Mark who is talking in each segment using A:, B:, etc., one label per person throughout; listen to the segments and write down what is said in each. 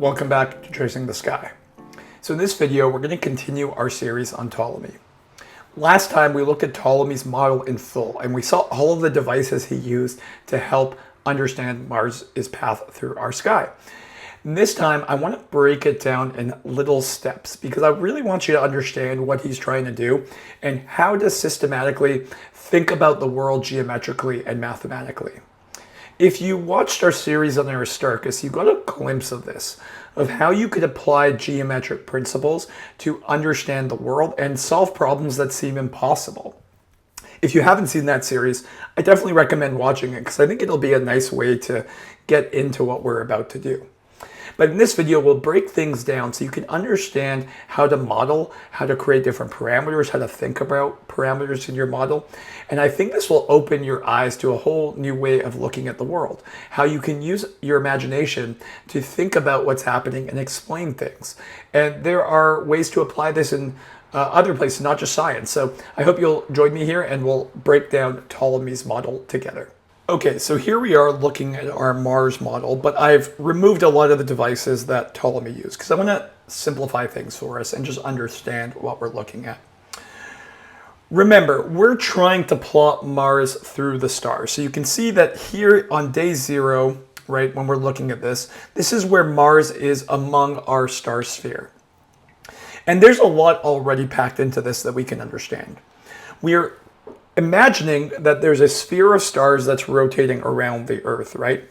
A: welcome back to Tracing the Sky. So in this video, we're going to continue our series on Ptolemy. Last time we looked at Ptolemy's model in full, and we saw all of the devices he used to help understand Mars' path through our sky. And this time, I want to break it down in little steps because I really want you to understand what he's trying to do and how to systematically think about the world geometrically and mathematically. If you watched our series on Aristarchus, you got a glimpse of this, of how you could apply geometric principles to understand the world and solve problems that seem impossible. If you haven't seen that series, I definitely recommend watching it because I think it'll be a nice way to get into what we're about to do. But in this video, we'll break things down so you can understand how to model, how to create different parameters, how to think about parameters in your model. And I think this will open your eyes to a whole new way of looking at the world, how you can use your imagination to think about what's happening and explain things. And there are ways to apply this in other places, not just science. So I hope you'll join me here and we'll break down Ptolemy's model together. Okay, so here we are looking at our Mars model, but I've removed a lot of the devices that Ptolemy used because I want to simplify things for us and just understand what we're looking at. Remember, we're trying to plot Mars through the stars. So you can see that here on day 0, right, when we're looking at this is where Mars is among our star sphere. And there's a lot already packed into this that we can understand. We're imagining that there's a sphere of stars that's rotating around the Earth, right?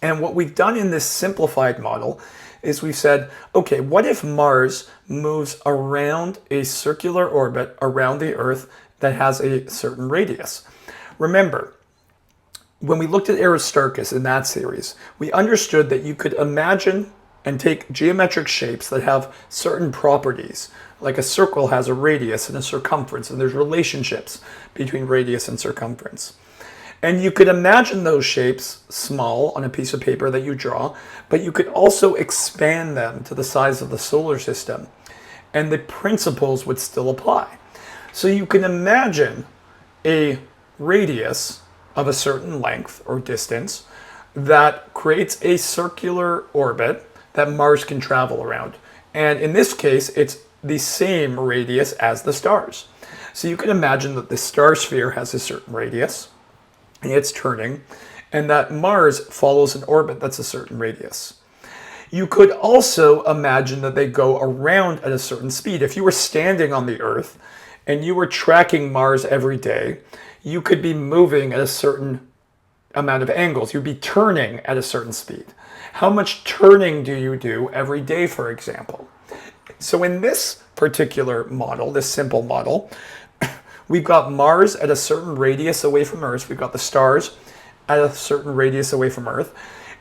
A: And what we've done in this simplified model is we've said, okay, what if Mars moves around a circular orbit around the Earth that has a certain radius? Remember, when we looked at Aristarchus in that series, we understood that you could imagine and take geometric shapes that have certain properties. Like a circle has a radius and a circumference, and there's relationships between radius and circumference. And you could imagine those shapes small on a piece of paper that you draw, but you could also expand them to the size of the solar system, and the principles would still apply. So you can imagine a radius of a certain length or distance that creates a circular orbit that Mars can travel around. And in this case, it's the same radius as the stars. So you can imagine that the star sphere has a certain radius, and it's turning, and that Mars follows an orbit that's a certain radius. You could also imagine that they go around at a certain speed. If you were standing on the Earth and you were tracking Mars every day, you could be moving at a certain amount of angles. You'd be turning at a certain speed. How much turning do you do every day, for example? So in this particular model, this simple model, we've got Mars at a certain radius away from Earth. We've got the stars at a certain radius away from Earth.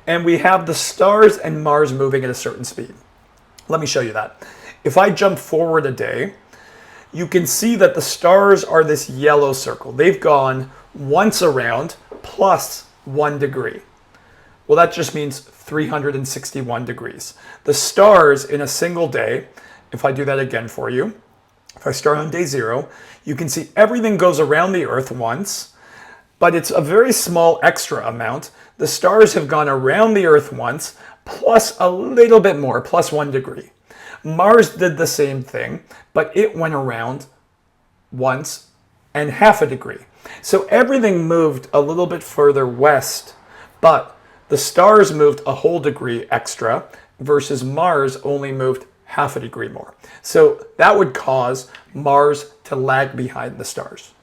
A: And we have the stars and Mars moving at a certain speed. Let me show you that. If I jump forward a day, you can see that the stars are this yellow circle. They've gone once around plus 1 degree. Well, that just means 361 degrees. The stars in a single day, if I do that again for you, if I start on day 0, you can see everything goes around the Earth once, but it's a very small extra amount. The stars have gone around the Earth once, plus a little bit more, plus 1 degree. Mars did the same thing, but it went around once and half a degree. So everything moved a little bit further west, but the stars moved a whole degree extra versus Mars only moved half a degree more. So that would cause Mars to lag behind the stars.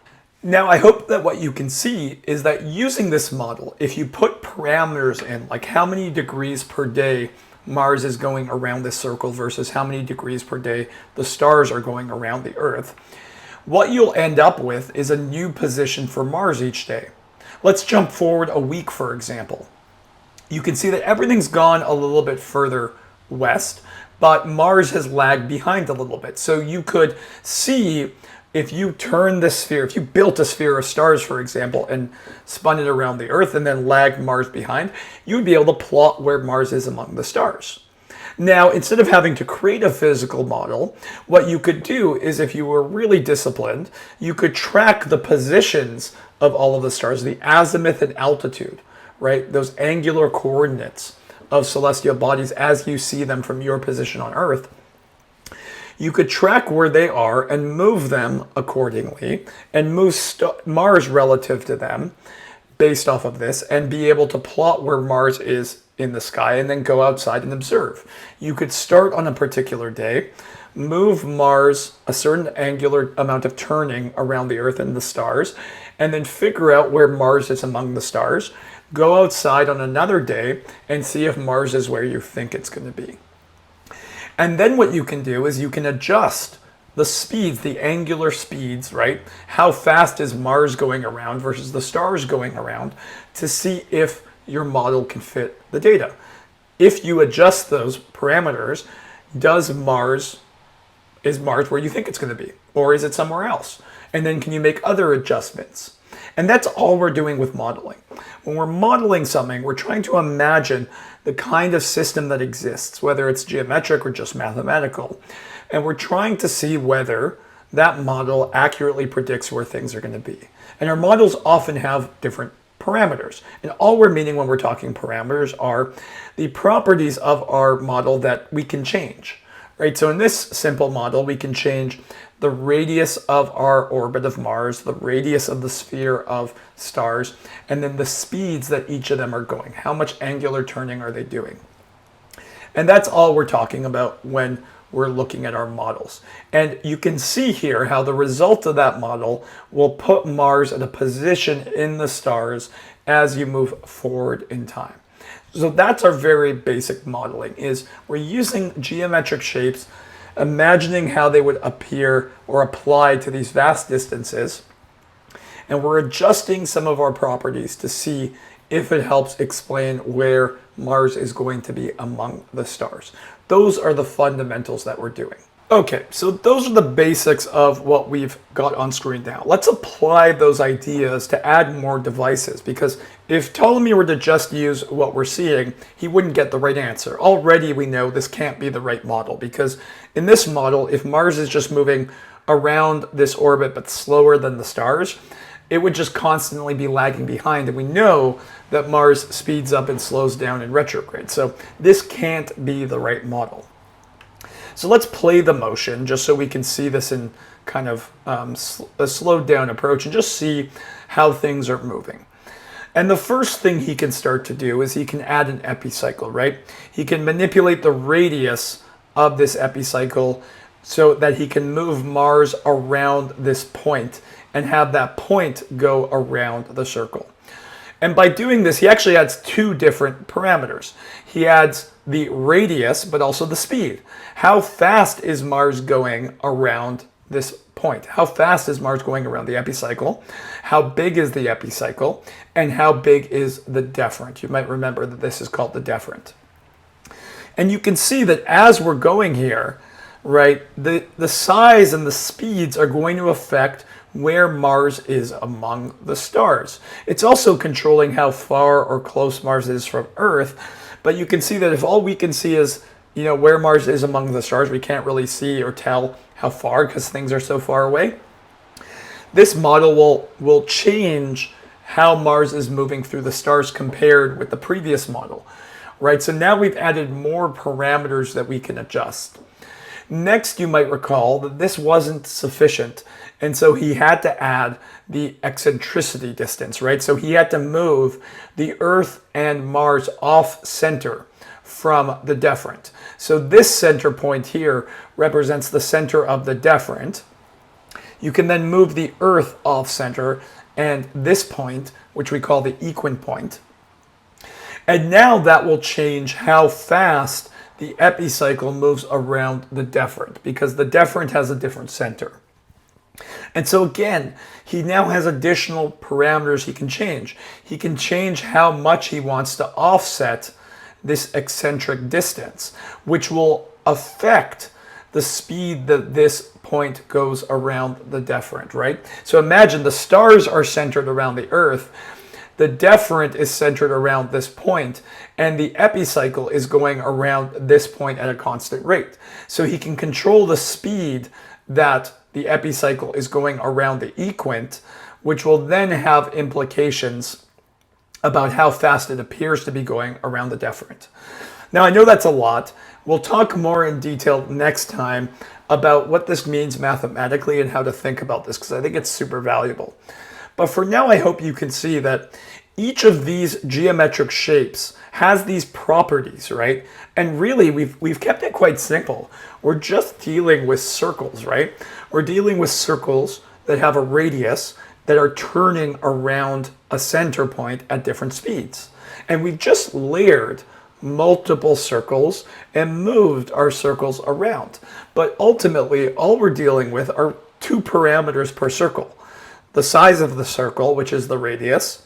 A: Now, I hope that what you can see is that using this model, if you put parameters in, like how many degrees per day Mars is going around this circle versus how many degrees per day the stars are going around the Earth, what you'll end up with is a new position for Mars each day. Let's jump forward a week, for example. You can see that everything's gone a little bit further west, but Mars has lagged behind a little bit. So you could see if you turn this sphere, if you built a sphere of stars, for example, and spun it around the Earth and then lagged Mars behind, you would be able to plot where Mars is among the stars. Now, instead of having to create a physical model, what you could do is, if you were really disciplined, you could track the positions of all of the stars, the azimuth and altitude, right? Those angular coordinates of celestial bodies as you see them from your position on Earth, you could track where they are and move them accordingly and move Mars relative to them based off of this and be able to plot where Mars is in the sky and then go outside and observe. You could start on a particular day, move Mars a certain angular amount of turning around the Earth and the stars, and then figure out where Mars is among the stars, go outside on another day and see if Mars is where you think it's going to be. And then what you can do is you can adjust the speeds, the angular speeds, right? How fast is Mars going around versus the stars going around to see if your model can fit the data. If you adjust those parameters, is Mars where you think it's going to be? Or is it somewhere else? And then can you make other adjustments? And that's all we're doing with modeling. When we're modeling something, we're trying to imagine the kind of system that exists, whether it's geometric or just mathematical. And we're trying to see whether that model accurately predicts where things are going to be. And our models often have different parameters. And all we're meaning when we're talking parameters are the properties of our model that we can change, right? So in this simple model, we can change the radius of our orbit of Mars, the radius of the sphere of stars, and then the speeds that each of them are going. How much angular turning are they doing? And that's all we're talking about when we're looking at our models. And you can see here how the result of that model will put Mars at a position in the stars as you move forward in time. So that's our very basic modeling, is we're using geometric shapes, imagining how they would appear or apply to these vast distances. And we're adjusting some of our properties to see if it helps explain where Mars is going to be among the stars. Those are the fundamentals that we're doing. Okay, so those are the basics of what we've got on screen now. Let's apply those ideas to add more devices, because if Ptolemy were to just use what we're seeing, he wouldn't get the right answer. Already we know this can't be the right model, because in this model, if Mars is just moving around this orbit but slower than the stars, it would just constantly be lagging behind. And we know that Mars speeds up and slows down in retrograde. So this can't be the right model. So let's play the motion just so we can see this in kind of a slowed down approach and just see how things are moving. And the first thing he can start to do is he can add an epicycle, right? He can manipulate the radius of this epicycle so that he can move Mars around this point and have that point go around the circle. And by doing this, he actually adds two different parameters. He adds the radius, but also the speed. How fast is Mars going around this point? How fast is Mars going around the epicycle? How big is the epicycle? And how big is the deferent? You might remember that this is called the deferent. And you can see that as we're going here, right, the size and the speeds are going to affect where Mars is among the stars. It's also controlling how far or close Mars is from Earth, but you can see that if all we can see is, you know, where Mars is among the stars, we can't really see or tell how far because things are so far away. This model will change how Mars is moving through the stars compared with the previous model, right? So now we've added more parameters that we can adjust. Next, you might recall that this wasn't sufficient, and so he had to add the eccentricity distance, right? So he had to move the Earth and Mars off center from the deferent. So this center point here represents the center of the deferent. You can then move the Earth off center and this point, which we call the equant point. And now that will change how fast the epicycle moves around the deferent, because the deferent has a different center. And so again, he now has additional parameters he can change. He can change how much he wants to offset this eccentric distance, which will affect the speed that this point goes around the deferent, right? So imagine the stars are centered around the Earth, the deferent is centered around this point, and the epicycle is going around this point at a constant rate. So he can control the speed that the epicycle is going around the equant, which will then have implications about how fast it appears to be going around the deferent. Now, I know that's a lot. We'll talk more in detail next time about what this means mathematically and how to think about this, because I think it's super valuable. But for now, I hope you can see that each of these geometric shapes has these properties, right? And really, we've kept it quite simple. We're just dealing with circles, right? We're dealing with circles that have a radius that are turning around a center point at different speeds. And we've just layered multiple circles and moved our circles around. But ultimately, all we're dealing with are 2 parameters per circle. The size of the circle, which is the radius,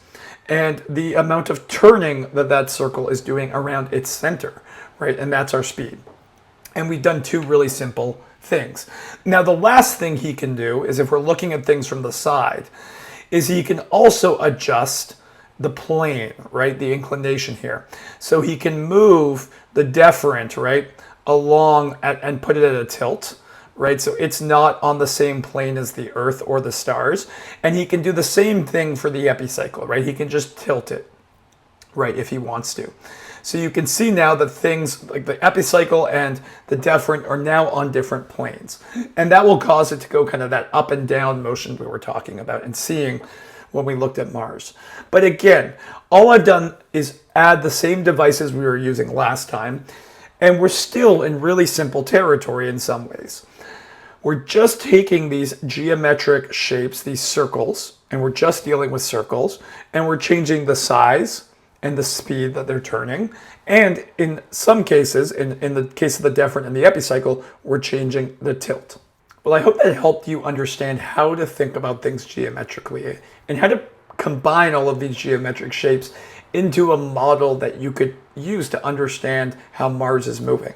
A: and the amount of turning that that circle is doing around its center, right? And that's our speed. And we've done 2 really simple things. Now, the last thing he can do is, if we're looking at things from the side, is he can also adjust the plane, right? The inclination here. So he can move the deferent, right, along and put it at a tilt, right? So it's not on the same plane as the Earth or the stars. And he can do the same thing for the epicycle, right? He can just tilt it, right, if he wants to. So you can see now that things like the epicycle and the deferent are now on different planes. And that will cause it to go kind of that up and down motion we were talking about and seeing when we looked at Mars. But again, all I've done is add the same devices we were using last time, and we're still in really simple territory in some ways. We're just taking these geometric shapes, these circles, and we're just dealing with circles, and we're changing the size and the speed that they're turning. And in some cases, in the case of the deferent and the epicycle, we're changing the tilt. Well, I hope that helped you understand how to think about things geometrically and how to combine all of these geometric shapes into a model that you could use to understand how Mars is moving.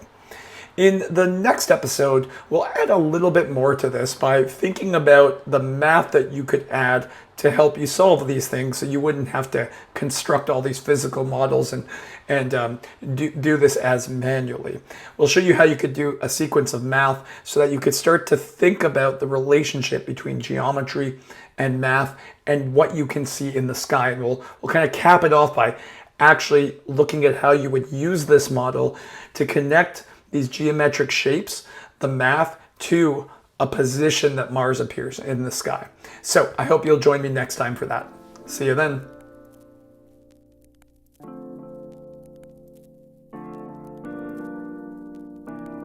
A: In the next episode, we'll add a little bit more to this by thinking about the math that you could add to help you solve these things, so you wouldn't have to construct all these physical models and do this as manually. We'll show you how you could do a sequence of math so that you could start to think about the relationship between geometry and math and what you can see in the sky. And we'll kind of cap it off by actually looking at how you would use this model to connect these geometric shapes, the math, to a position that Mars appears in the sky. So I hope you'll join me next time for that. See you then.